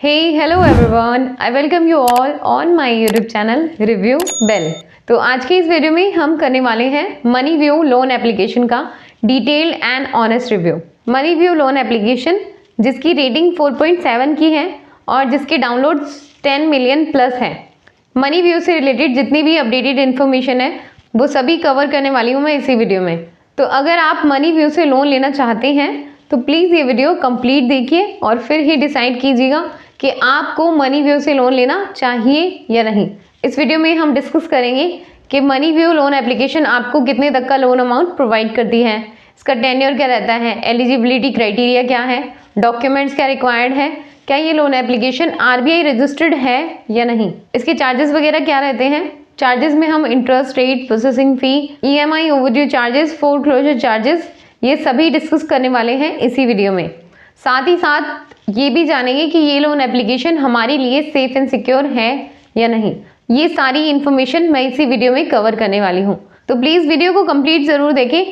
Hey, hello everyone. I welcome you all on my YouTube channel Review Bell. तो आज के इस video में हम करने वाले हैं मनी व्यू लोन एप्लीकेशन का detail and honest review. Money view loan application जिसकी रेटिंग 4.7 की है और जिसके डाउनलोड्स 10 मिलियन प्लस है। मनी व्यू से रिलेटेड जितनी भी अपडेटेड इन्फॉर्मेशन है वो सभी कवर करने वाली हूँ मैं इसी वीडियो में। तो अगर आप मनी व्यू से लोन लेना चाहते हैं तो प्लीज़ ये वीडियो कंप्लीट देखिए और फिर ही डिसाइड कीजिएगा कि आपको मनी व्यू से लोन लेना चाहिए या नहीं। इस वीडियो में हम डिस्कस करेंगे कि मनी व्यू लोन एप्लीकेशन आपको कितने तक का लोन अमाउंट प्रोवाइड करती है, इसका टेन्योर क्या रहता है, एलिजिबिलिटी क्राइटेरिया क्या है, डॉक्यूमेंट्स क्या रिक्वायर्ड है, क्या ये लोन एप्लीकेशन RBI रजिस्टर्ड है या नहीं, इसके चार्जेस वगैरह क्या रहते हैं। चार्जेस में हम interest rate, processing fee, EMI overdue charges, foreclosure charges ये सभी डिस्कस करने वाले हैं इसी वीडियो में। साथ ही साथ ये भी जानेंगे कि ये लोन एप्लीकेशन हमारे लिए सेफ एंड सिक्योर है या नहीं। ये सारी इन्फॉर्मेशन मैं इसी वीडियो में कवर करने वाली हूँ, तो प्लीज़ वीडियो को कंप्लीट ज़रूर देखें।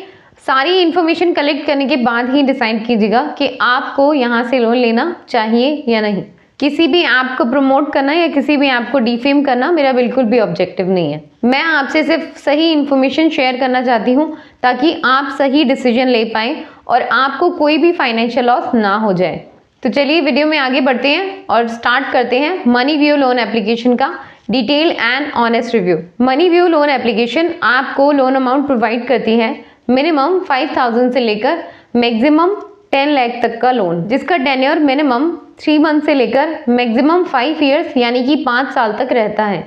सारी इन्फॉर्मेशन कलेक्ट करने के बाद ही डिसाइड कीजिएगा कि आपको यहाँ से लोन लेना चाहिए या नहीं। किसी भी ऐप को प्रमोट करना या किसी भी ऐप को डिफेम करना मेरा बिल्कुल भी ऑब्जेक्टिव नहीं है। मैं आपसे सिर्फ सही इन्फॉर्मेशन शेयर करना चाहती हूँ ताकि आप सही डिसीजन ले पाएँ और आपको कोई भी फाइनेंशियल लॉस ना हो जाए। तो चलिए वीडियो में आगे बढ़ते हैं और स्टार्ट करते हैं मनी व्यू लोन एप्लीकेशन का detail and honest review. Money view loan application आपको लोन अमाउंट प्रोवाइड करती है मिनिमम 5,000 से लेकर मैक्सिमम 10 लाख तक का लोन, जिसका टेन्योर मिनिमम 3 मंथ से लेकर मैक्सिमम 5 ईयर्स यानी कि 5 साल तक रहता है।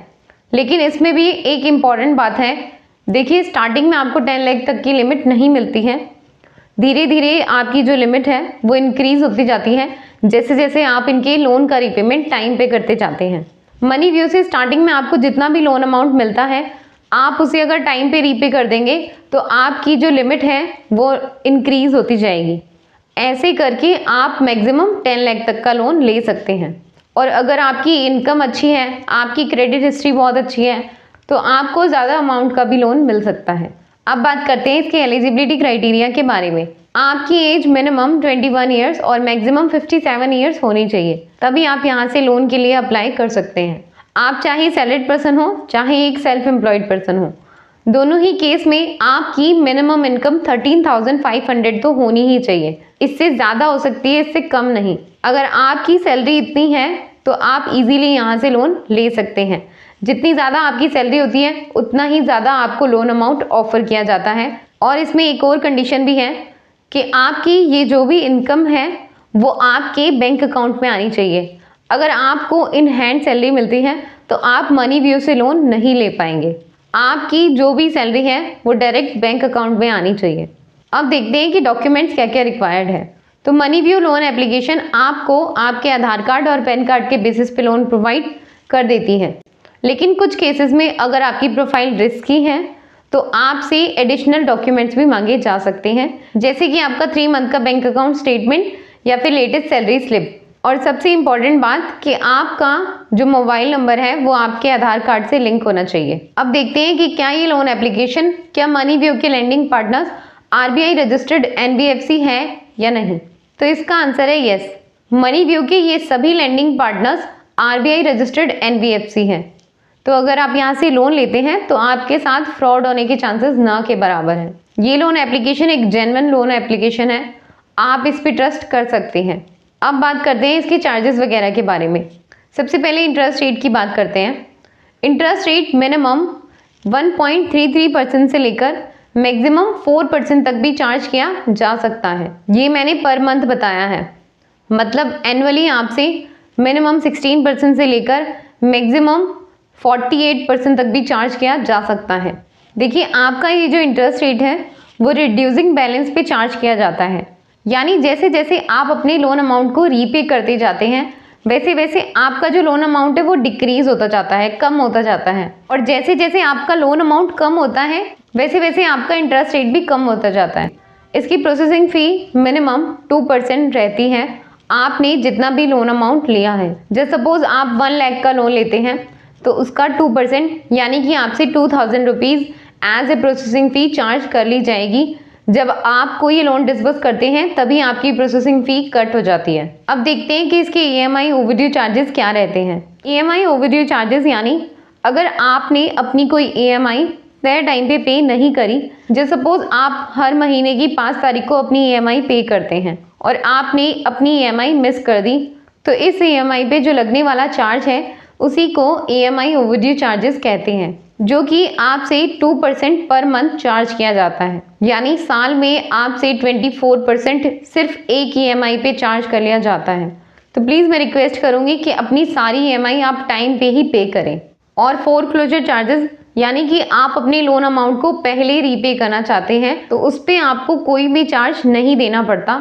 लेकिन इसमें भी एक इम्पॉर्टेंट बात है, देखिए स्टार्टिंग में आपको 10 लाख तक की लिमिट नहीं मिलती है। धीरे धीरे आपकी जो लिमिट है वो इंक्रीज होती जाती है जैसे जैसे आप इनके लोन का रिपेमेंट टाइम पे करते जाते हैं। मनी व्यू से स्टार्टिंग में आपको जितना भी लोन अमाउंट मिलता है आप उसे अगर टाइम पे रीपे कर देंगे तो आपकी जो लिमिट है वो इंक्रीज होती जाएगी। ऐसे करके आप मैक्सिमम 10 लाख तक का लोन ले सकते हैं। और अगर आपकी इनकम अच्छी है, आपकी क्रेडिट हिस्ट्री बहुत अच्छी है, तो आपको ज़्यादा अमाउंट का भी लोन मिल सकता है। अब बात करते हैं इसके एलिजिबिलिटी क्राइटेरिया के बारे में। आपकी एज मिनिमम 21 ईयर्स और मैक्सिमम 57 ईयर्स होनी चाहिए, तभी आप यहाँ से लोन के लिए अप्लाई कर सकते हैं। आप चाहे सैलरीड पर्सन हो चाहे एक सेल्फ एम्प्लॉयड पर्सन हो, दोनों ही केस में आपकी मिनिमम इनकम 13,500 तो होनी ही चाहिए। इससे ज़्यादा हो सकती है, इससे कम नहीं। अगर आपकी सैलरी इतनी है तो आप इजीली यहाँ से लोन ले सकते हैं। जितनी ज़्यादा आपकी सैलरी होती है उतना ही ज़्यादा आपको लोन अमाउंट ऑफर किया जाता है। और इसमें एक और कंडीशन भी है कि आपकी ये जो भी इनकम है वो आपके बैंक अकाउंट में आनी चाहिए। अगर आपको इन हैंड सैलरी मिलती है तो आप मनी व्यू से लोन नहीं ले पाएंगे। आपकी जो भी सैलरी है वो डायरेक्ट बैंक अकाउंट में आनी चाहिए। अब देखते हैं कि डॉक्यूमेंट्स क्या क्या रिक्वायर्ड है। तो मनी व्यू लोन एप्लीकेशन आपको आपके आधार कार्ड और पैन कार्ड के बेसिस पे लोन प्रोवाइड कर देती है। लेकिन कुछ केसेस में अगर आपकी प्रोफाइल रिस्की है तो आपसे एडिशनल डॉक्यूमेंट्स भी मांगे जा सकते हैं, जैसे कि आपका 3 मंथ का बैंक अकाउंट स्टेटमेंट या फिर लेटेस्ट सैलरी स्लिप। और सबसे इम्पॉर्टेंट बात कि आपका जो मोबाइल नंबर है वो आपके आधार कार्ड से लिंक होना चाहिए। अब देखते हैं कि क्या ये लोन एप्लीकेशन, क्या मनी व्यू के lending partners RBI registered NBFC है या नहीं। तो इसका आंसर है यस। मनी व्यू के ये सभी lending partners RBI registered NBFC हैं। तो अगर आप यहाँ से लोन लेते हैं तो आपके साथ फ्रॉड होने के चांसेस ना के बराबर हैं। ये लोन एप्लीकेशन एक जेन्युइन लोन एप्लीकेशन है, आप इस पर ट्रस्ट कर सकते हैं। अब बात करते हैं इसके चार्जेस वगैरह के बारे में। सबसे पहले इंटरेस्ट रेट की बात करते हैं। इंटरेस्ट रेट मिनिमम 1.33% से लेकर मैक्सिमम 4% तक भी चार्ज किया जा सकता है। ये मैंने पर मंथ बताया है, मतलब एनुअली आपसे मिनिमम 16% से लेकर मैक्सिमम 48% तक भी चार्ज किया जा सकता है। देखिए आपका ये जो इंटरेस्ट रेट है वो रिड्यूसिंग बैलेंस पे चार्ज किया जाता है, यानी जैसे जैसे आप अपने लोन अमाउंट को रीपे करते जाते हैं वैसे वैसे आपका जो लोन अमाउंट है वो डिक्रीज होता जाता है, कम होता जाता है। और जैसे जैसे आपका लोन अमाउंट कम होता है वैसे वैसे आपका इंटरेस्ट रेट भी कम होता जाता है। इसकी प्रोसेसिंग फ़ी मिनिमम 2% रहती है आपने जितना भी लोन अमाउंट लिया है। जैसे सपोज आप 1 लाख का लोन लेते हैं तो उसका 2% यानी कि आपसे 2,000 rupees as a processing fee charge कर ली जाएगी, जब आप कोई लोन डिस्बर्स करते हैं तभी आपकी प्रोसेसिंग फ़ी कट हो जाती है। अब देखते हैं कि इसके EMI ओवरड्यू चार्जेस क्या रहते हैं। EMI ओवरड्यू चार्जेस यानी अगर आपने अपनी कोई EMI तय टाइम पे नहीं करी, जैसे सपोज आप हर महीने की 5 तारीख को अपनी EMI पे करते हैं और आपने अपनी EMI मिस कर दी, तो इस EMI पे जो लगने वाला चार्ज है उसी को EMI ओवरड्यू चार्जेस कहते हैं, जो कि आपसे 2% पर मंथ चार्ज किया जाता है। यानी साल में आपसे 24% सिर्फ एक EMI पे चार्ज कर लिया जाता है। तो प्लीज़ मैं रिक्वेस्ट करूँगी कि अपनी सारी EMI आप टाइम पे ही पे करें। और फोरक्लोजर चार्जेस यानी कि आप अपने लोन अमाउंट को पहले रीपे करना चाहते हैं तो उस पर आपको कोई भी चार्ज नहीं देना पड़ता।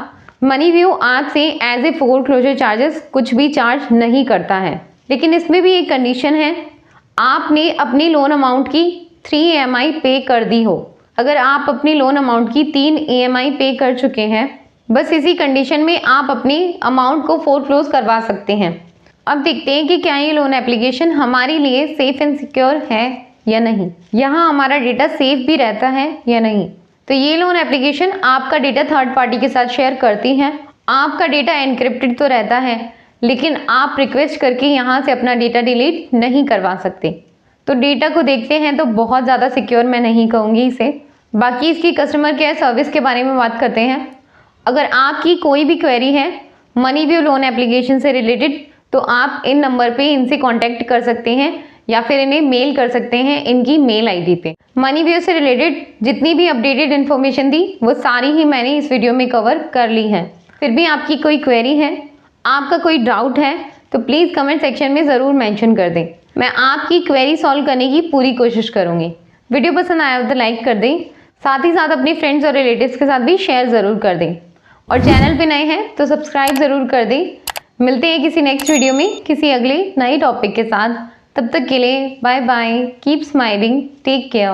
मनीव्यू आपसे एज ए फोरक्लोजर चार्जेस कुछ भी चार्ज नहीं करता है, लेकिन इसमें भी एक कंडीशन है, आपने अपनी लोन अमाउंट की 3 EMI पे कर दी हो। अगर आप अपनी लोन अमाउंट की 3 EMI पे कर चुके हैं, बस इसी कंडीशन में आप अपनी अमाउंट को फोरक्लोज करवा सकते हैं। अब देखते हैं कि क्या ये लोन एप्लीकेशन हमारे लिए सेफ एंड सिक्योर है या नहीं, यहाँ हमारा डेटा सेफ भी रहता है या नहीं। तो ये लोन एप्लीकेशन आपका डेटा थर्ड पार्टी के साथ शेयर करती है। आपका डेटा एनक्रिप्टेड तो रहता है, लेकिन आप रिक्वेस्ट करके यहाँ से अपना डेटा डिलीट नहीं करवा सकते। तो डेटा को देखते हैं तो बहुत ज़्यादा सिक्योर मैं नहीं कहूँगी इसे। बाकी इसकी कस्टमर केयर सर्विस के बारे में बात करते हैं। अगर आपकी कोई भी क्वेरी है मनीव्यू लोन एप्लीकेशन से रिलेटेड, तो आप इन नंबर पे इनसे कांटेक्ट कर सकते हैं या फिर इन्हें मेल कर सकते हैं इनकी मेल आईडी पे। मनीव्यू से रिलेटेड जितनी भी अपडेटेड इन्फॉर्मेशन दी वो सारी ही मैंने इस वीडियो में कवर कर ली है। फिर भी आपकी कोई क्वेरी है, आपका कोई डाउट है, तो प्लीज़ कमेंट सेक्शन में ज़रूर मेंशन कर दें। मैं आपकी क्वेरी सॉल्व करने की पूरी कोशिश करूँगी। वीडियो पसंद आया हो तो लाइक कर दें, साथ ही साथ अपने फ्रेंड्स और रिलेटिव्स के साथ भी शेयर ज़रूर कर दें, और चैनल पे नए हैं तो सब्सक्राइब ज़रूर कर दें। मिलते हैं किसी नेक्स्ट वीडियो में किसी अगले नए टॉपिक के साथ। तब तक के लिए bye bye, keep smiling, take care.